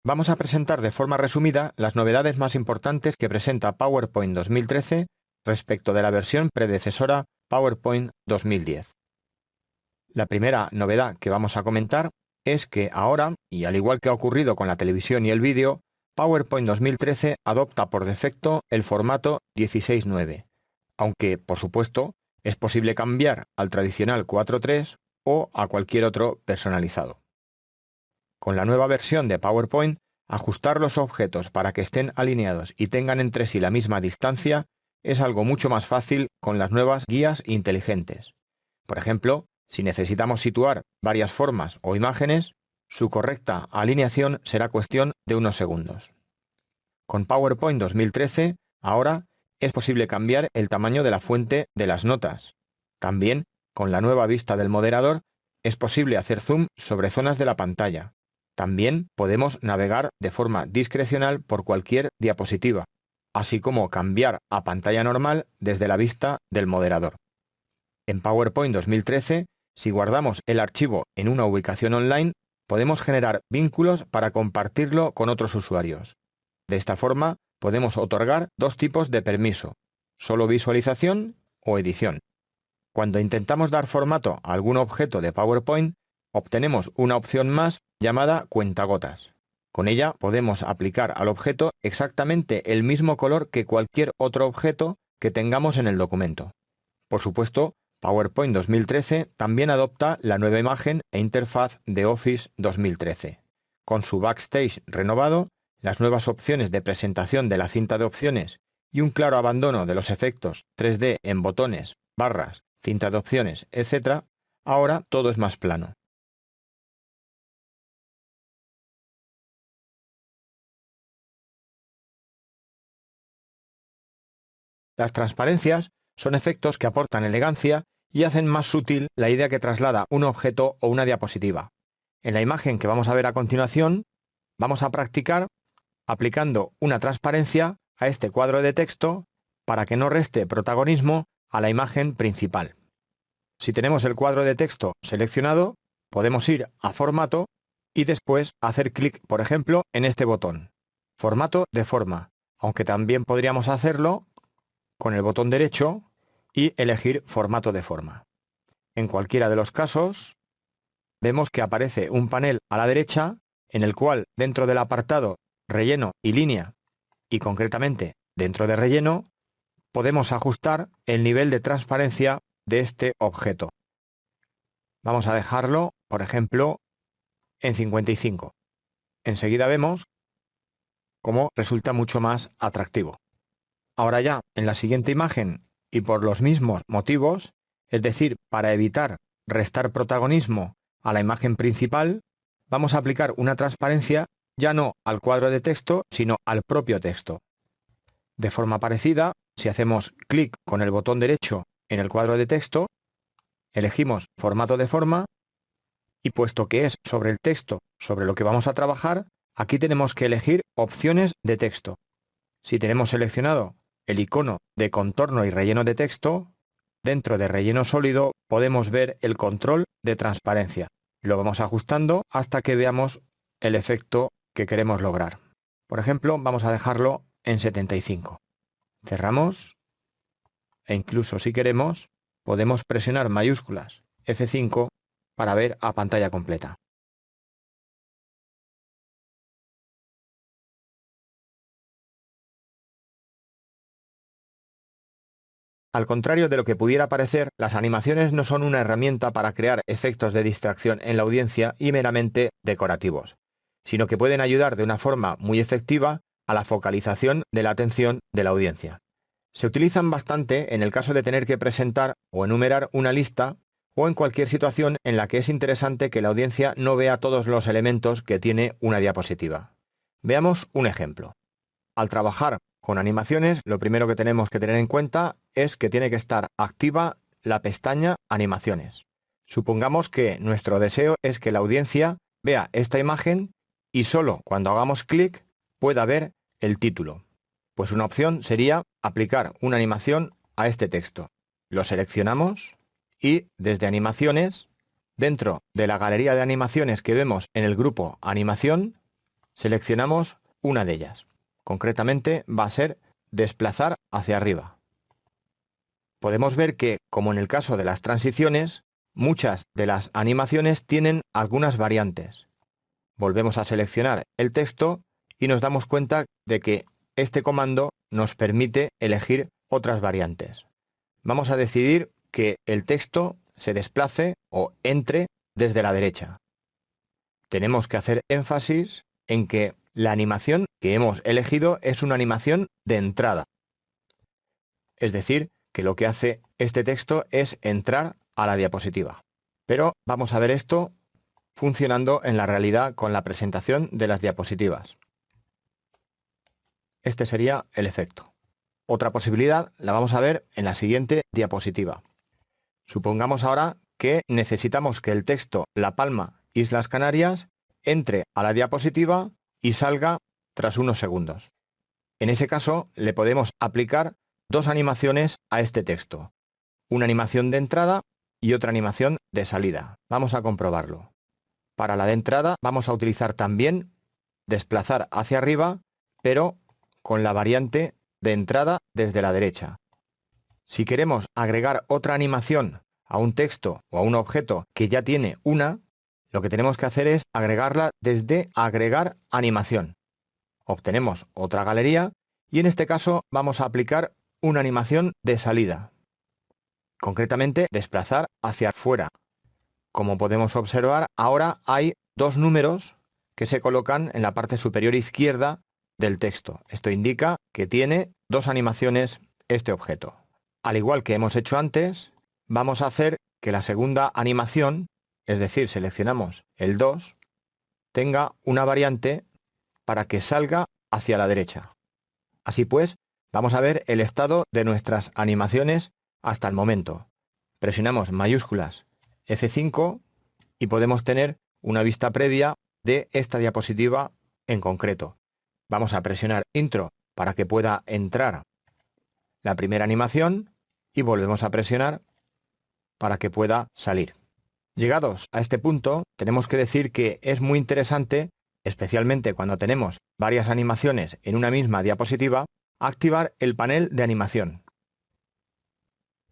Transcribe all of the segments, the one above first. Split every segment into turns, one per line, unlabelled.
Vamos a presentar de forma resumida las novedades más importantes que presenta PowerPoint 2013 respecto de la versión predecesora PowerPoint 2010. La primera novedad que vamos a comentar es que ahora, y al igual que ha ocurrido con la televisión y el vídeo, PowerPoint 2013 adopta por defecto el formato 16:9, aunque, por supuesto, es posible cambiar al tradicional 4:3 o a cualquier otro personalizado. Con la nueva versión de PowerPoint, ajustar los objetos para que estén alineados y tengan entre sí la misma distancia es algo mucho más fácil con las nuevas guías inteligentes. Por ejemplo, si necesitamos situar varias formas o imágenes, su correcta alineación será cuestión de unos segundos. Con PowerPoint 2013, ahora es posible cambiar el tamaño de la fuente de las notas. También, con la nueva vista del moderador, es posible hacer zoom sobre zonas de la pantalla. También podemos navegar de forma discrecional por cualquier diapositiva, así como cambiar a pantalla normal desde la vista del moderador. En PowerPoint 2013, si guardamos el archivo en una ubicación online, podemos generar vínculos para compartirlo con otros usuarios. De esta forma, podemos otorgar dos tipos de permiso, solo visualización o edición. Cuando intentamos dar formato a algún objeto de PowerPoint, obtenemos una opción más llamada cuentagotas. Con ella podemos aplicar al objeto exactamente el mismo color que cualquier otro objeto que tengamos en el documento. Por supuesto, PowerPoint 2013 también adopta la nueva imagen e interfaz de Office 2013. Con su backstage renovado, las nuevas opciones de presentación de la cinta de opciones y un claro abandono de los efectos 3D en botones, barras, cinta de opciones, etc., ahora todo es más plano. Las transparencias son efectos que aportan elegancia y hacen más sutil la idea que traslada un objeto o una diapositiva. En la imagen que vamos a ver a continuación, vamos a practicar aplicando una transparencia a este cuadro de texto para que no reste protagonismo a la imagen principal. Si tenemos el cuadro de texto seleccionado, podemos ir a Formato y después hacer clic, por ejemplo, en este botón, Formato de forma, aunque también podríamos hacerlo con el botón derecho y elegir Formato de forma. En cualquiera de los casos, vemos que aparece un panel a la derecha en el cual, dentro del apartado Relleno y línea, y concretamente dentro de Relleno, podemos ajustar el nivel de transparencia de este objeto. Vamos a dejarlo, por ejemplo, en 55. Enseguida vemos cómo resulta mucho más atractivo. Ahora ya, en la siguiente imagen, y por los mismos motivos, es decir, para evitar restar protagonismo a la imagen principal, vamos a aplicar una transparencia ya no al cuadro de texto, sino al propio texto. De forma parecida, si hacemos clic con el botón derecho en el cuadro de texto, elegimos Formato de forma, y puesto que es sobre el texto sobre lo que vamos a trabajar, aquí tenemos que elegir opciones de texto. Si tenemos seleccionado el icono de contorno y relleno de texto, dentro de relleno sólido podemos ver el control de transparencia. Lo vamos ajustando hasta que veamos el efecto que queremos lograr. Por ejemplo, vamos a dejarlo en 75. Cerramos e incluso si queremos, podemos presionar mayúsculas F5 para ver a pantalla completa. Al contrario de lo que pudiera parecer, las animaciones no son una herramienta para crear efectos de distracción en la audiencia y meramente decorativos, sino que pueden ayudar de una forma muy efectiva a la focalización de la atención de la audiencia. Se utilizan bastante en el caso de tener que presentar o enumerar una lista o en cualquier situación en la que es interesante que la audiencia no vea todos los elementos que tiene una diapositiva. Veamos un ejemplo. Al trabajar con animaciones, lo primero que tenemos que tener en cuenta es que tiene que estar activa la pestaña Animaciones. Supongamos que nuestro deseo es que la audiencia vea esta imagen y solo cuando hagamos clic pueda ver el título. Pues una opción sería aplicar una animación a este texto. Lo seleccionamos y desde Animaciones, dentro de la galería de animaciones que vemos en el grupo Animación, Seleccionamos una de ellas. Concretamente va a ser desplazar hacia arriba. Podemos ver que, como en el caso de las transiciones, muchas de las animaciones tienen algunas variantes. Volvemos a seleccionar el texto y nos damos cuenta de que este comando nos permite elegir otras variantes. Vamos a decidir que el texto se desplace o entre desde la derecha. Tenemos que hacer énfasis en que la animación que hemos elegido es una animación de entrada. Es decir, que lo que hace este texto es entrar a la diapositiva. Pero vamos a ver esto funcionando en la realidad con la presentación de las diapositivas. Este sería el efecto. Otra posibilidad la vamos a ver en la siguiente diapositiva. Supongamos ahora que necesitamos que el texto La Palma, Islas Canarias, entre a la diapositiva y salga tras unos segundos. En ese caso, le podemos aplicar dos animaciones a este texto. Una animación de entrada y otra animación de salida. Vamos a comprobarlo. Para la de entrada vamos a utilizar también desplazar hacia arriba, pero con la variante de entrada desde la derecha. Si queremos agregar otra animación a un texto o a un objeto que ya tiene una, lo que tenemos que hacer es agregarla desde agregar animación. Obtenemos otra galería y en este caso vamos a aplicar una animación de salida. Concretamente, desplazar hacia afuera. Como podemos observar, ahora hay dos números que se colocan en la parte superior izquierda del texto. Esto indica que tiene dos animaciones este objeto. Al igual que hemos hecho antes, vamos a hacer que la segunda animación, es decir, seleccionamos el 2, tenga una variante para que salga hacia la derecha. Así pues, vamos a ver el estado de nuestras animaciones hasta el momento. Presionamos mayúsculas F5 y podemos tener una vista previa de esta diapositiva en concreto. Vamos a presionar Intro para que pueda entrar la primera animación y volvemos a presionar para que pueda salir. Llegados a este punto, tenemos que decir que es muy interesante, especialmente cuando tenemos varias animaciones en una misma diapositiva, activar el panel de animación.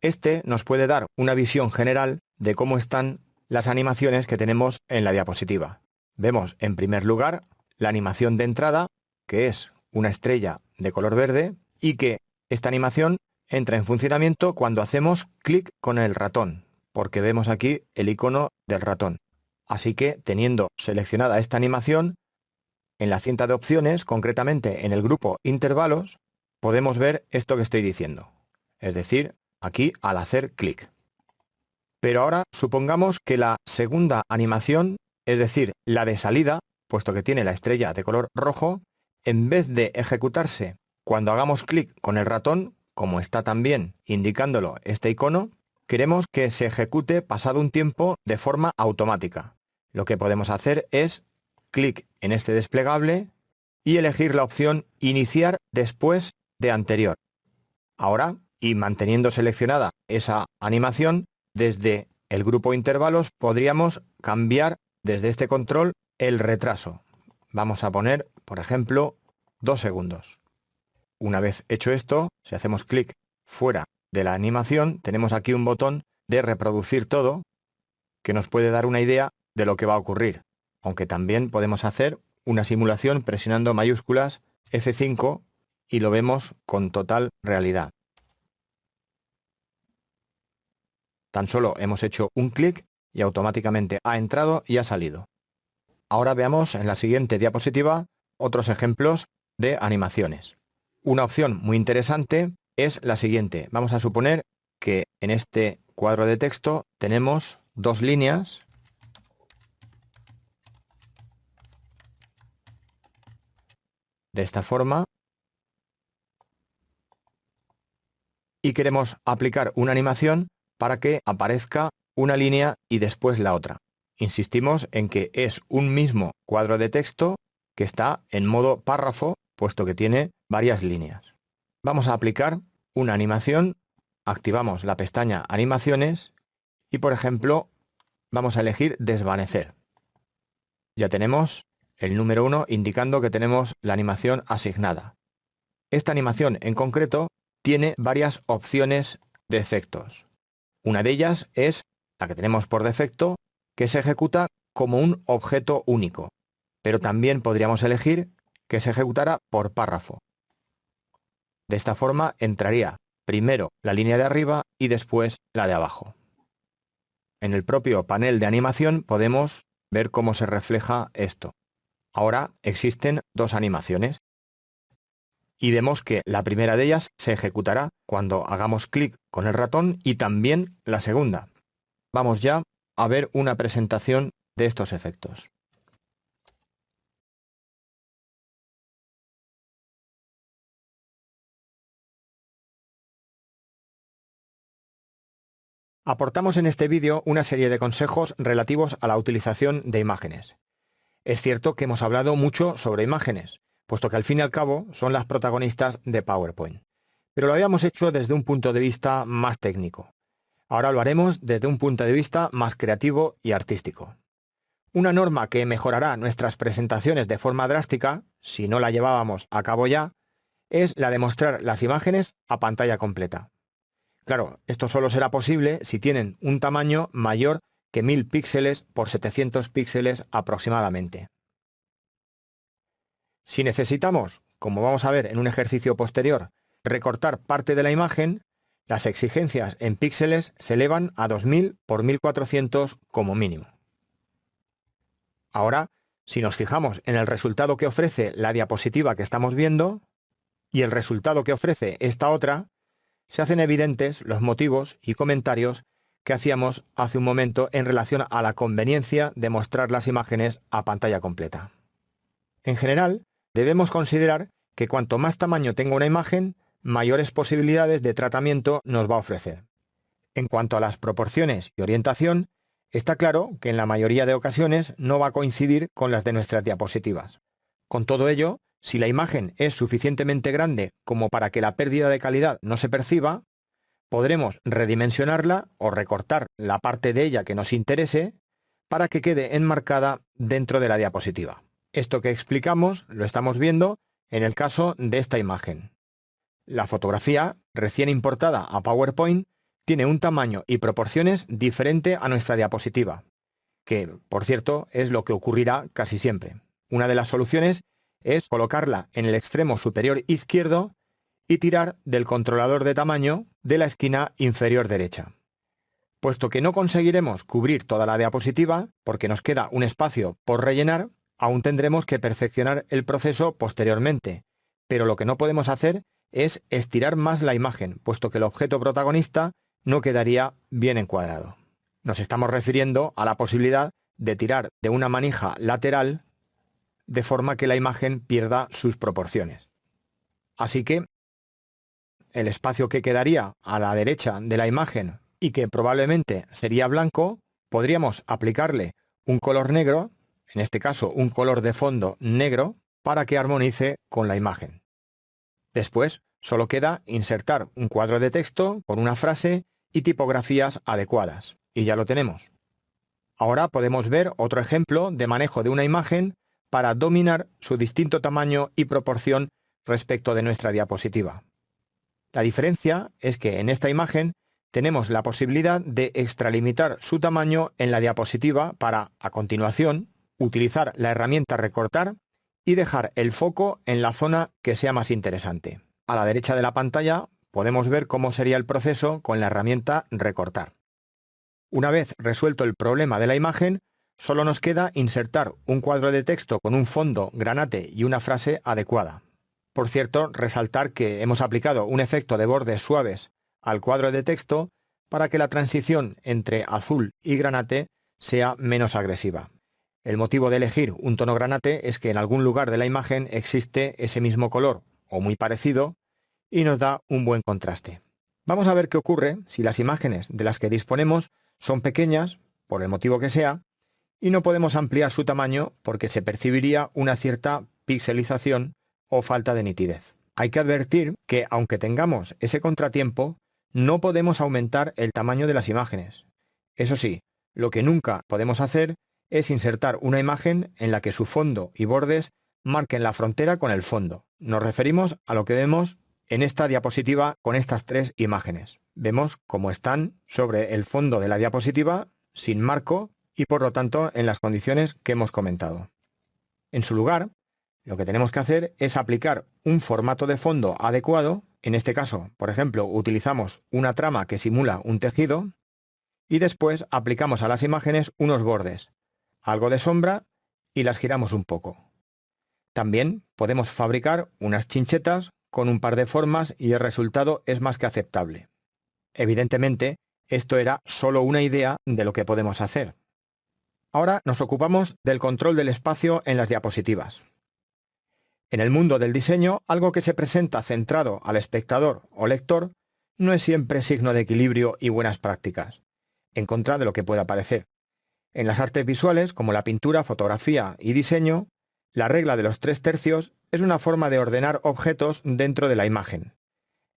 Este nos puede dar una visión general de cómo están las animaciones que tenemos en la diapositiva. Vemos en primer lugar la animación de entrada, que es una estrella de color verde, y que esta animación entra en funcionamiento cuando hacemos clic con el ratón, porque vemos aquí el icono del ratón. Así que, teniendo seleccionada esta animación, en la cinta de opciones, concretamente en el grupo intervalos, podemos ver esto que estoy diciendo. Es decir, aquí al hacer clic. Pero ahora supongamos que la segunda animación, es decir, la de salida, puesto que tiene la estrella de color rojo, en vez de ejecutarse cuando hagamos clic con el ratón, como está también indicándolo este icono, queremos que se ejecute pasado un tiempo de forma automática. Lo que podemos hacer es clic en este desplegable y elegir la opción Iniciar después de anterior. Ahora, y manteniendo seleccionada esa animación, desde el grupo intervalos podríamos cambiar desde este control el retraso. Vamos a poner, por ejemplo, 2 segundos. Una vez hecho esto, si hacemos clic fuera de la animación, tenemos aquí un botón de reproducir todo que nos puede dar una idea de lo que va a ocurrir, aunque también podemos hacer una simulación presionando mayúsculas F5 y lo vemos con total realidad. Tan solo hemos hecho un clic y automáticamente ha entrado y ha salido. Ahora veamos en la siguiente diapositiva otros ejemplos de animaciones. Una opción muy interesante es la siguiente. Vamos a suponer que en este cuadro de texto tenemos dos líneas de esta forma y queremos aplicar una animación para que aparezca una línea y después la otra. Insistimos en que es un mismo cuadro de texto que está en modo párrafo, puesto que tiene varias líneas. Vamos a aplicar una animación, activamos la pestaña Animaciones y, por ejemplo, vamos a elegir Desvanecer. Ya tenemos el número 1 indicando que tenemos la animación asignada. Esta animación en concreto tiene varias opciones de efectos. Una de ellas es la que tenemos por defecto, que se ejecuta como un objeto único, pero también podríamos elegir que se ejecutara por párrafo. De esta forma entraría primero la línea de arriba y después la de abajo. En el propio panel de animación podemos ver cómo se refleja esto. Ahora existen dos animaciones y vemos que la primera de ellas se ejecutará cuando hagamos clic con el ratón y también la segunda. Vamos ya a ver una presentación de estos efectos. Aportamos en este vídeo una serie de consejos relativos a la utilización de imágenes. Es cierto que hemos hablado mucho sobre imágenes, puesto que al fin y al cabo son las protagonistas de PowerPoint, pero lo habíamos hecho desde un punto de vista más técnico. Ahora lo haremos desde un punto de vista más creativo y artístico. Una norma que mejorará nuestras presentaciones de forma drástica, si no la llevábamos a cabo ya, es la de mostrar las imágenes a pantalla completa. Claro, esto solo será posible si tienen un tamaño mayor que 1000 píxeles por 700 píxeles aproximadamente. Si necesitamos, como vamos a ver en un ejercicio posterior, recortar parte de la imagen, las exigencias en píxeles se elevan a 2000 por 1400 como mínimo. Ahora, si nos fijamos en el resultado que ofrece la diapositiva que estamos viendo y el resultado que ofrece esta otra, se hacen evidentes los motivos y comentarios que hacíamos hace un momento en relación a la conveniencia de mostrar las imágenes a pantalla completa. En general, debemos considerar que cuanto más tamaño tenga una imagen, mayores posibilidades de tratamiento nos va a ofrecer. En cuanto a las proporciones y orientación, está claro que en la mayoría de ocasiones no va a coincidir con las de nuestras diapositivas. Con todo ello, si la imagen es suficientemente grande como para que la pérdida de calidad no se perciba, podremos redimensionarla o recortar la parte de ella que nos interese para que quede enmarcada dentro de la diapositiva. Esto que explicamos lo estamos viendo en el caso de esta imagen. La fotografía, recién importada a PowerPoint, tiene un tamaño y proporciones diferente a nuestra diapositiva, que, por cierto, es lo que ocurrirá casi siempre. Una de las soluciones es colocarla en el extremo superior izquierdo y tirar del controlador de tamaño de la esquina inferior derecha. Puesto que no conseguiremos cubrir toda la diapositiva, porque nos queda un espacio por rellenar, aún tendremos que perfeccionar el proceso posteriormente, pero lo que no podemos hacer es estirar más la imagen, puesto que el objeto protagonista no quedaría bien encuadrado. Nos estamos refiriendo a la posibilidad de tirar de una manija lateral de forma que la imagen pierda sus proporciones. Así que el espacio que quedaría a la derecha de la imagen y que probablemente sería blanco, podríamos aplicarle un color negro, en este caso un color de fondo negro, para que armonice con la imagen. Después, solo queda insertar un cuadro de texto con una frase y tipografías adecuadas, y ya lo tenemos. Ahora podemos ver otro ejemplo de manejo de una imagen para dominar su distinto tamaño y proporción respecto de nuestra diapositiva. La diferencia es que en esta imagen tenemos la posibilidad de extralimitar su tamaño en la diapositiva para, a continuación, utilizar la herramienta recortar y dejar el foco en la zona que sea más interesante. A la derecha de la pantalla podemos ver cómo sería el proceso con la herramienta recortar. Una vez resuelto el problema de la imagen, solo nos queda insertar un cuadro de texto con un fondo granate y una frase adecuada. Por cierto, resaltar que hemos aplicado un efecto de bordes suaves al cuadro de texto para que la transición entre azul y granate sea menos agresiva. El motivo de elegir un tono granate es que en algún lugar de la imagen existe ese mismo color, o muy parecido, y nos da un buen contraste. Vamos a ver qué ocurre si las imágenes de las que disponemos son pequeñas, por el motivo que sea, y no podemos ampliar su tamaño porque se percibiría una cierta pixelización o falta de nitidez. Hay que advertir que, aunque tengamos ese contratiempo, no podemos aumentar el tamaño de las imágenes. Eso sí, lo que nunca podemos hacer es insertar una imagen en la que su fondo y bordes marquen la frontera con el fondo. Nos referimos a lo que vemos en esta diapositiva con estas tres imágenes. Vemos cómo están sobre el fondo de la diapositiva, sin marco y por lo tanto en las condiciones que hemos comentado. En su lugar, lo que tenemos que hacer es aplicar un formato de fondo adecuado. En este caso, por ejemplo, utilizamos una trama que simula un tejido y después aplicamos a las imágenes unos bordes, algo de sombra y las giramos un poco. También podemos fabricar unas chinchetas con un par de formas y el resultado es más que aceptable. Evidentemente, esto era solo una idea de lo que podemos hacer. Ahora nos ocupamos del control del espacio en las diapositivas. En el mundo del diseño, algo que se presenta centrado al espectador o lector no es siempre signo de equilibrio y buenas prácticas, en contra de lo que pueda parecer. En las artes visuales, como la pintura, fotografía y diseño, la regla de los 3/3 es una forma de ordenar objetos dentro de la imagen.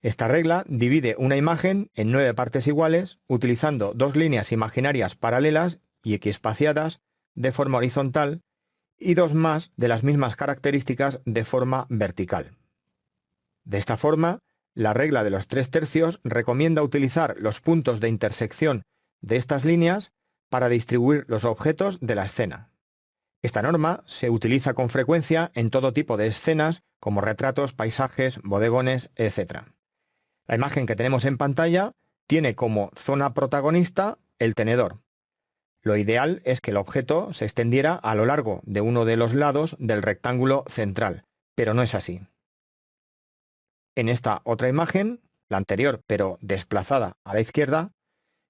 Esta regla divide una imagen en 9 partes iguales, utilizando 2 líneas imaginarias paralelas y equiespaciadas de forma horizontal y 2 más de las mismas características de forma vertical. De esta forma, la regla de los 3/3 recomienda utilizar los puntos de intersección de estas líneas para distribuir los objetos de la escena. Esta norma se utiliza con frecuencia en todo tipo de escenas como retratos, paisajes, bodegones, etc. La imagen que tenemos en pantalla tiene como zona protagonista el tenedor. Lo ideal es que el objeto se extendiera a lo largo de uno de los lados del rectángulo central, pero no es así. En esta otra imagen, la anterior pero desplazada a la izquierda,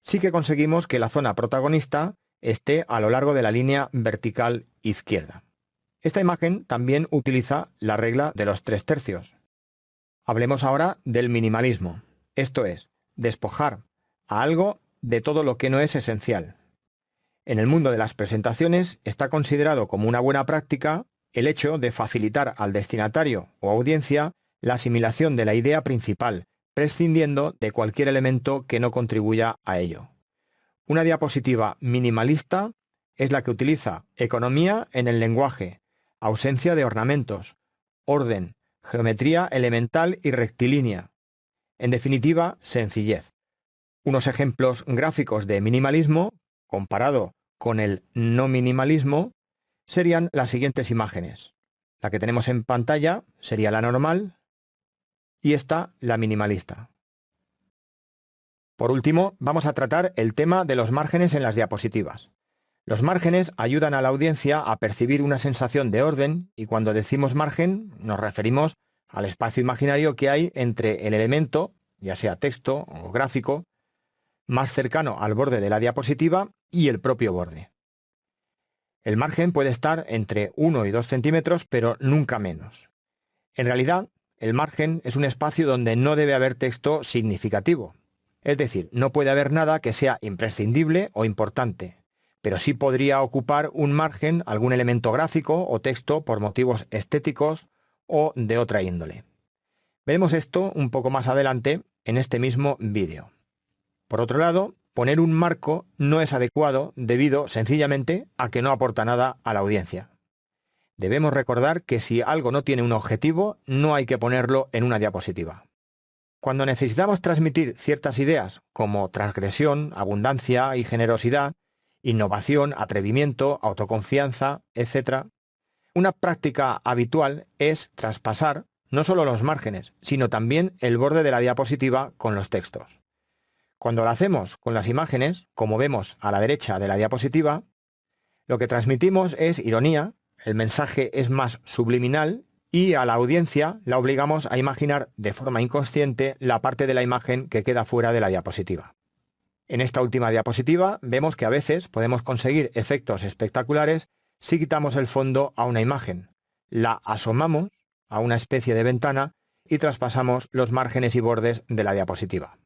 sí que conseguimos que la zona protagonista esté a lo largo de la línea vertical izquierda. Esta imagen también utiliza la regla de los 3/3. Hablemos ahora del minimalismo, esto es, despojar a algo de todo lo que no es esencial. En el mundo de las presentaciones está considerado como una buena práctica el hecho de facilitar al destinatario o audiencia la asimilación de la idea principal, prescindiendo de cualquier elemento que no contribuya a ello. Una diapositiva minimalista es la que utiliza economía en el lenguaje, ausencia de ornamentos, orden, geometría elemental y rectilínea. En definitiva, sencillez. Unos ejemplos gráficos de minimalismo, comparado con el no minimalismo, serían las siguientes imágenes. La que tenemos en pantalla sería la normal y esta la minimalista. Por último, vamos a tratar el tema de los márgenes en las diapositivas. Los márgenes ayudan a la audiencia a percibir una sensación de orden y cuando decimos margen nos referimos al espacio imaginario que hay entre el elemento, ya sea texto o gráfico, más cercano al borde de la diapositiva y el propio borde. El margen puede estar entre 1 y 2 centímetros, pero nunca menos. En realidad, el margen es un espacio donde no debe haber texto significativo. Es decir, no puede haber nada que sea imprescindible o importante, pero sí podría ocupar un margen algún elemento gráfico o texto por motivos estéticos o de otra índole. Veremos esto un poco más adelante en este mismo vídeo. Por otro lado, poner un marco no es adecuado debido sencillamente a que no aporta nada a la audiencia. Debemos recordar que si algo no tiene un objetivo, no hay que ponerlo en una diapositiva. Cuando necesitamos transmitir ciertas ideas como transgresión, abundancia y generosidad, innovación, atrevimiento, autoconfianza, etc., una práctica habitual es traspasar no solo los márgenes, sino también el borde de la diapositiva con los textos. Cuando lo hacemos con las imágenes, como vemos a la derecha de la diapositiva, lo que transmitimos es ironía, el mensaje es más subliminal y a la audiencia la obligamos a imaginar de forma inconsciente la parte de la imagen que queda fuera de la diapositiva. En esta última diapositiva vemos que a veces podemos conseguir efectos espectaculares si quitamos el fondo a una imagen, la asomamos a una especie de ventana y traspasamos los márgenes y bordes de la diapositiva.